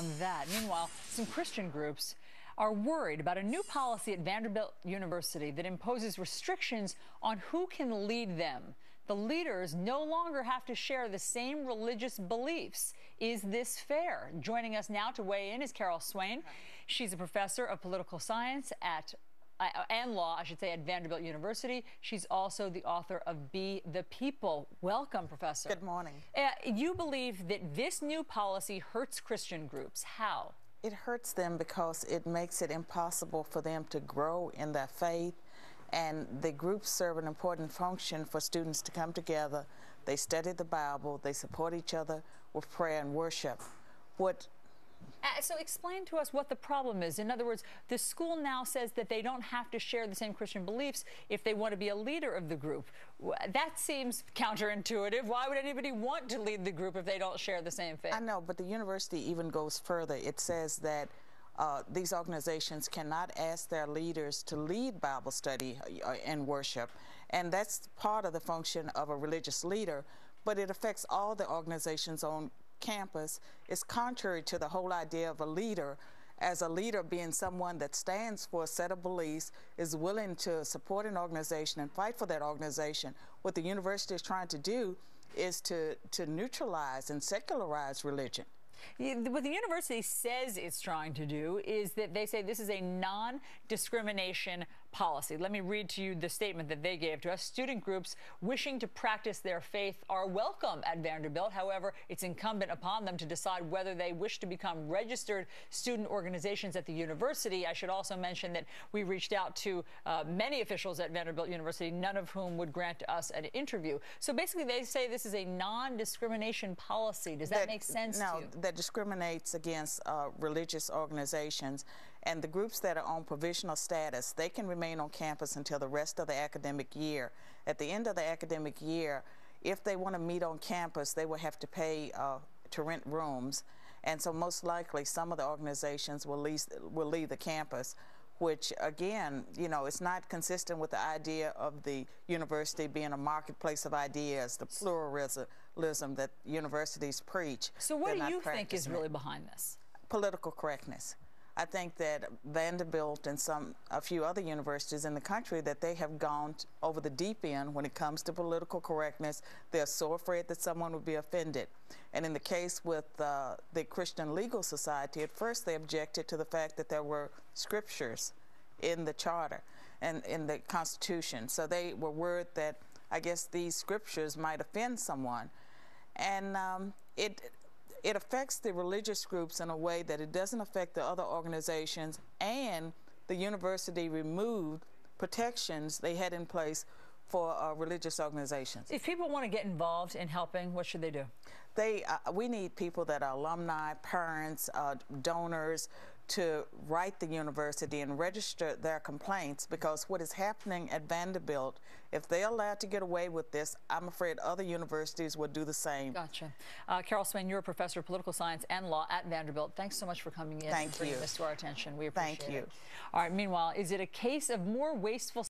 on that. Meanwhile, some Christian groups are worried about a new policy at Vanderbilt University that imposes restrictions on who can lead them. The leaders no longer have to share the same religious beliefs. Is this fair? Joining us now to weigh in is Carol Swain. She's a professor of political science and law, I should say, at Vanderbilt University. She's also the author of Be the People. Welcome, Professor. Good morning. You believe that this new policy hurts Christian groups. How? It hurts them because it makes it impossible for them to grow in their faith, and the groups serve an important function for students to come together. They study the Bible, they support each other with prayer and worship. So explain to us what the problem is. In other words, the school now says that they don't have to share the same Christian beliefs if they want to be a leader of the group. That seems counterintuitive. Why would anybody want to lead the group if they don't share the same faith? I know, but the university even goes further. It says that these organizations cannot ask their leaders to lead Bible study and worship, and that's part of the function of a religious leader, but it affects all the organizations on campus. Is contrary to the whole idea of a leader, as a leader being someone that stands for a set of beliefs, is willing to support an organization and fight for that organization. What the university is trying to do is to neutralize and secularize religion. What the university says it's trying to do is that they say this is a non-discrimination policy. Let me read to you the statement that they gave to us. Student groups wishing to practice their faith are welcome at Vanderbilt. However, it's incumbent upon them to decide whether they wish to become registered student organizations at the university. I should also mention that we reached out to many officials at Vanderbilt University, none of whom would grant us an interview. So basically, they say this is a non-discrimination policy. Does that make sense to you? That discriminates against religious organizations, and the groups that are on provisional status, they can remain on campus until the rest of the academic year. At the end of the academic year, if they want to meet on campus, they will have to pay to rent rooms, and so most likely some of the organizations will leave the campus, which again, you know, it's not consistent with the idea of the university being a marketplace of ideas, the pluralism that universities preach. So what do you think is really behind this? Political correctness. I think that Vanderbilt and a few other universities in the country, that they have gone over the deep end when it comes to political correctness. They're so afraid that someone would be offended. And in the case with the Christian Legal Society, at first they objected to the fact that there were scriptures in the charter and in the Constitution. So they were worried that, I guess, these scriptures might offend someone. And it affects the religious groups in a way that it doesn't affect the other organizations, and the university removed protections they had in place for religious organizations. If people want to get involved in helping, what should they do? We need people that are alumni, parents, donors, to write the university and register their complaints, because what is happening at Vanderbilt, if they're allowed to get away with this, I'm afraid other universities will do the same. Gotcha. Carol Swain, you're a professor of political science and law at Vanderbilt. Thanks so much for coming in and bringing this to our attention. We appreciate it. Thank you. All right, meanwhile, is it a case of more wasteful